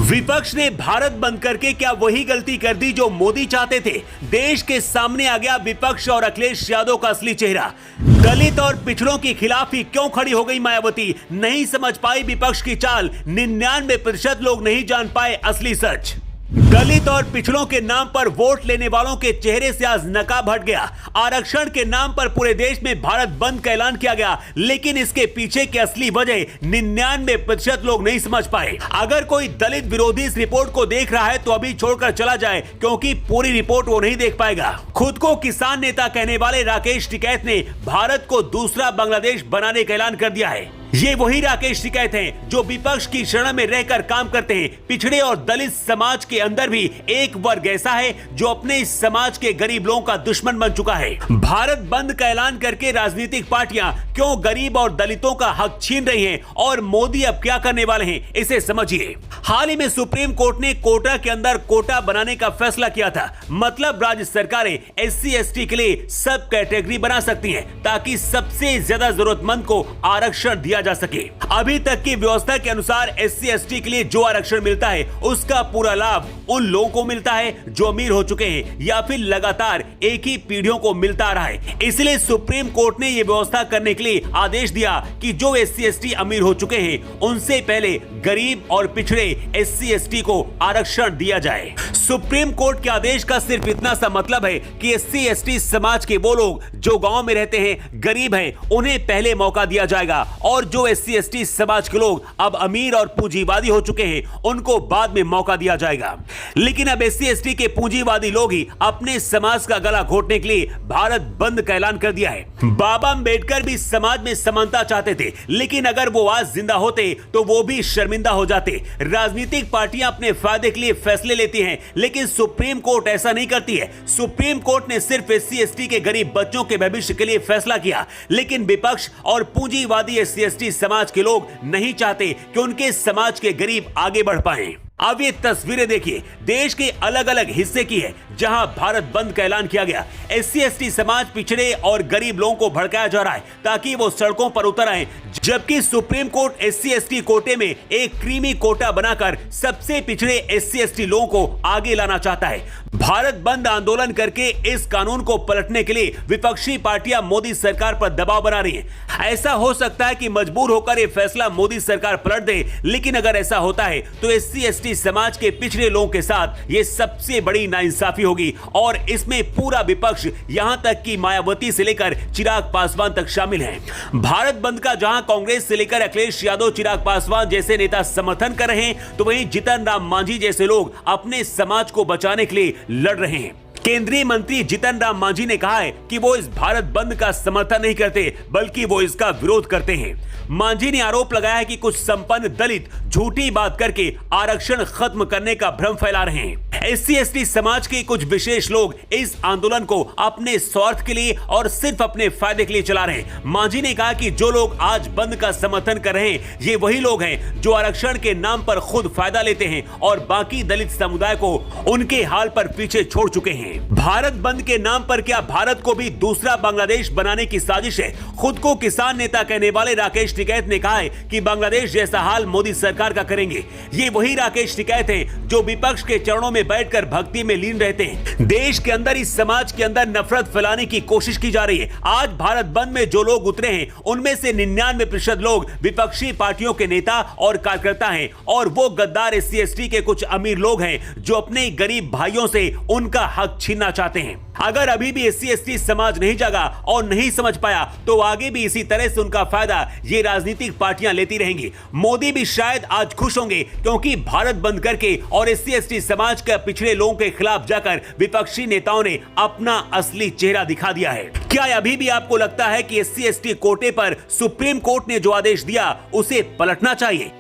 विपक्ष ने भारत बंद करके क्या वही गलती कर दी जो मोदी चाहते थे। देश के सामने आ गया विपक्ष और अखिलेश यादव का असली चेहरा। दलित और पिछड़ों के खिलाफ ही क्यों खड़ी हो गई मायावती, नहीं समझ पाई विपक्ष की चाल। 99% लोग नहीं जान पाए असली सच। दलित और पिछड़ों के नाम पर वोट लेने वालों के चेहरे से आज नकाब हट गया। आरक्षण के नाम पर पूरे देश में भारत बंद का ऐलान किया गया, लेकिन इसके पीछे की असली वजह 99% लोग नहीं समझ पाए। अगर कोई दलित विरोधी इस रिपोर्ट को देख रहा है तो अभी छोड़कर चला जाए, क्योंकि पूरी रिपोर्ट वो नहीं देख पाएगा। खुद को किसान नेता कहने वाले राकेश टिकैत ने भारत को दूसरा बांग्लादेश बनाने का ऐलान कर दिया है। ये वही राकेश टिकैत हैं जो विपक्ष की शरण में रहकर काम करते हैं। पिछड़े और दलित समाज के अंदर भी एक वर्ग ऐसा है जो अपने इस समाज के गरीब लोगों का दुश्मन बन चुका है। भारत बंद का ऐलान करके राजनीतिक पार्टियां क्यों गरीब और दलितों का हक छीन रही हैं और मोदी अब क्या करने वाले हैं, इसे समझिए। हाल ही में सुप्रीम कोर्ट ने कोटा के अंदर कोटा बनाने का फैसला किया था। मतलब राज्य सरकारें SC/ST के लिए सब कैटेगरी बना सकती हैं, ताकि सबसे ज्यादा जरूरतमंद को आरक्षण दिया जा सके। अभी तक की व्यवस्था के अनुसार SC/ST के लिए जो आरक्षण मिलता है उसका पूरा लाभ उन लोगों को मिलता है जो अमीर हो चुके हैं या फिर लगातार एक ही पीढ़ियों को मिलता आ रहा है। इसलिए सुप्रीम कोर्ट ने यह व्यवस्था करने के लिए आदेश दिया कि जो SC/ST अमीर हो चुके हैं उनसे पहले गरीब और पिछड़े SC/ST को आरक्षण दिया जाए। सुप्रीम कोर्ट के आदेश का सिर्फ इतना सा मतलब है कि SC/ST समाज के वो लोग जो गांव में रहते हैं, गरीब हैं, उन्हें पहले मौका दिया जाएगा, और जो SC/ST समाज के लोग अब अमीर और पूंजीवादी हो चुके हैं उनको बाद में मौका दिया जाएगा। लेकिन अब SC/ST के पूंजीवादी लोग ही अपने समाज का गला घोटने के लिए भारत बंद का ऐलान कर दिया है। बाबा अंबेडकर भी समाज में समानता चाहते थे, लेकिन अगर वो आज जिंदा होते तो वो भी शर्मिंदा हो जाते। राजनीतिक पार्टियां अपने फायदे के लिए फैसले लेती हैं, लेकिन सुप्रीम कोर्ट ऐसा नहीं करती है। सुप्रीम कोर्ट ने सिर्फ SC/ST के गरीब बच्चों के भविष्य के लिए फैसला किया, लेकिन विपक्ष और पूंजीवादी SC/ST समाज के लोग नहीं चाहते कि उनके समाज के गरीब आगे बढ़ पाएं। अब ये तस्वीरें देखिए, देश के अलग अलग हिस्से की है जहां भारत बंद का ऐलान किया गया। SC/ST समाज, पिछड़े और गरीब लोगों को भड़काया जा रहा है ताकि वो सड़कों पर उतर आए, जबकि सुप्रीम कोर्ट SC/ST कोटे में एक क्रीमी कोटा बनाकर सबसे पिछड़े SC/ST लोगों को आगे लाना चाहता है। भारत बंद आंदोलन करके इस कानून को पलटने के लिए विपक्षी पार्टियां मोदी सरकार पर दबाव बना रही हैं। ऐसा हो सकता है कि मजबूर होकर यह फैसला मोदी सरकार पलट दे, लेकिन अगर ऐसा होता है तो SC/ST समाज के पिछड़े लोगों के साथ यह सबसे बड़ी नाइंसाफी होगी, और इसमें पूरा विपक्ष यहां तक कि मायावती से लेकर चिराग पासवान तक शामिल हैं। भारत बंद का जहां कांग्रेस से लेकर अखिलेश यादव, चिराग पासवान जैसे नेता समर्थन कर रहे हैं, तो वहीं जीतन राम मांझी जैसे लोग अपने समाज को बचाने के लिए लड़ रहे हैं। केंद्रीय मंत्री जीतन राम मांझी ने कहा है कि वो इस भारत बंद का समर्थन नहीं करते, बल्कि वो इसका विरोध करते हैं। मांझी ने आरोप लगाया है कि कुछ संपन्न दलित झूठी बात करके आरक्षण खत्म करने का भ्रम फैला रहे हैं। SC/ST समाज के कुछ विशेष लोग इस आंदोलन को अपने स्वार्थ के लिए और सिर्फ अपने फायदे के लिए चला रहे हैं। मांझी ने कहा कि जो लोग आज बंद का समर्थन कर रहे हैं, ये वही लोग हैं जो आरक्षण के नाम पर खुद फायदा लेते हैं और बाकी दलित समुदाय को उनके हाल पर पीछे छोड़ चुके हैं। भारत बंद के नाम पर क्या भारत को भी दूसरा बांग्लादेश बनाने की साजिश है? खुद को किसान नेता कहने वाले राकेश टिकैत ने कहा है कि बांग्लादेश जैसा हाल मोदी सरकार का करेंगे। ये वही राकेश टिकैत हैं जो विपक्ष के चरणों में बैठकर भक्ति में लीन रहते हैं। देश के अंदर, इस समाज के अंदर नफरत फैलाने की कोशिश की जा रही है। आज भारत बंद में जो लोग उतरे हैं उनमें से 99% लोग विपक्षी पार्टियों के नेता और कार्यकर्ता हैं, और वो गद्दार SC/ST के कुछ अमीर लोग हैं जो अपने गरीब भाइयों से उनका हक छीनना चाहते हैं। अगर अभी भी SC/ST समाज नहीं जागा और नहीं समझ पाया तो आगे भी इसी तरह से उनका फायदा ये राजनीतिक पार्टियां लेती रहेंगी। मोदी भी शायद आज खुश होंगे, क्योंकि भारत बंद करके और SC/ST समाज के पिछड़े लोगों के खिलाफ जाकर विपक्षी नेताओं ने अपना असली चेहरा दिखा दिया है। क्या अभी भी आपको लगता है कि SC/ST कोटे पर सुप्रीम कोर्ट ने जो आदेश दिया उसे पलटना चाहिए?